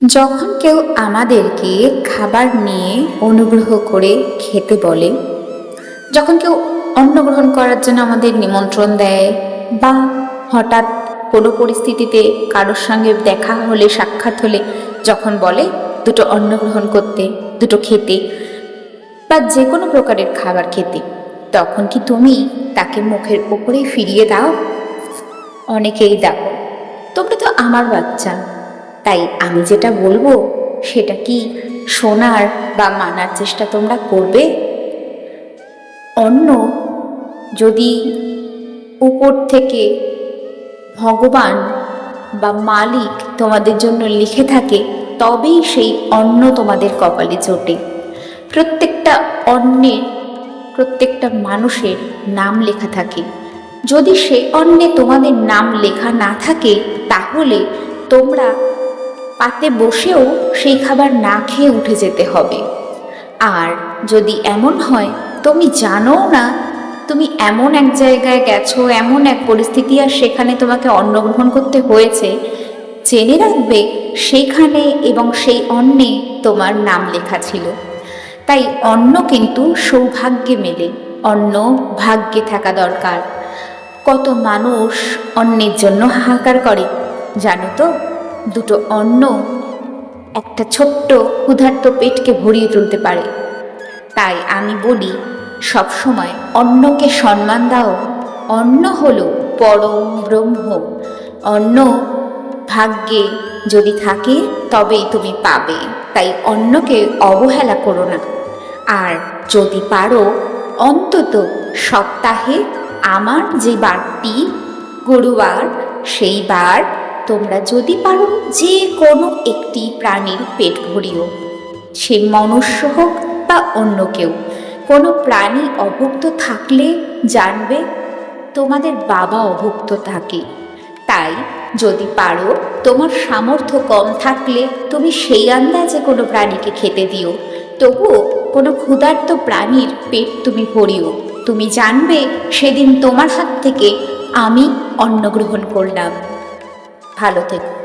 যখন কেউ আমাদেরকে খাবার নিয়ে অনুগ্রহ করে খেতে বলে, যখন কেউ অন্ন গ্রহণ করার জন্য আমাদের নিমন্ত্রণ দেয়, বা হঠাৎ কোনো পরিস্থিতিতে কারোর সঙ্গে দেখা হলে, সাক্ষাৎ হলে যখন বলে দুটো অন্ন গ্রহণ করতে, দুটো খেতে, বা যে কোনো প্রকারের খাবার খেতে, তখন কি তুমি তাকে মুখের ওপরেই ফিরিয়ে দাও? অনেকেই দাও। তোমরা তো আমার বাচ্চা, তাই আমি যেটা বলবো সেটা কি শোনার বা মানার চেষ্টা তোমরা করবে? অন্ন যদি উপর থেকে ভগবান বা মালিক তোমাদের জন্য লিখে থাকে, তবেই সেই অন্ন তোমাদের কপালে জোটে। প্রত্যেকটা অন্নের, প্রত্যেকটা মানুষের নাম লেখা থাকে। যদি সে অন্নে তোমাদের নাম লেখা না থাকে, তাহলে তোমরা পাতে বসেও সেই খাবার না খেয়ে উঠে যেতে হবে। আর যদি এমন হয় তুমি জানো না, তুমি এমন এক জায়গায় গেছো, এমন এক পরিস্থিতি, আর সেখানে তোমাকে অন্ন গ্রহণ করতে হয়েছে, জেনে রাখবে সেইখানে এবং সেই অন্নে তোমার নাম লেখা ছিল। তাই অন্ন কিন্তু সৌভাগ্যে মেলে, অন্ন ভাগ্যে থাকা দরকার। কত মানুষ অন্নের জন্য হাহাকার করে জানো তো? দুটো অন্ন একটা ছোট্ট ক্ষুধার্ত পেটকে ভরিয়ে তুলতে পারে। তাই আমি বলি, সবসময় অন্নকে সম্মান দাও। অন্ন হলো পরম ব্রহ্ম। অন্ন ভাগ্যে যদি থাকে তবেই তুমি পাবে। তাই অন্নকে অবহেলা করো না। আর যদি পারো, অন্তত সপ্তাহে আমার যে বারটি গুরুবার, সেই বার তোমরা যদি পারো যে কোনো একটি প্রাণীর পেট ভরিও। সে মনুষ্য হোক বা অন্য কেউ। কোনো প্রাণী অভুক্ত থাকলে জানবে তোমাদের বাবা অভুক্ত থাকে। তাই যদি পারো, তোমার সামর্থ্য কম থাকলে তুমি সেই আন্দাজে কোনো প্রাণীকে খেতে দিও। তবুও কোনো ক্ষুধার্ত প্রাণীর পেট তুমি ভরিও। তুমি জানবে সেদিন তোমার হাত থেকে আমি অন্ন গ্রহণ করলাম। ভালো থেকো।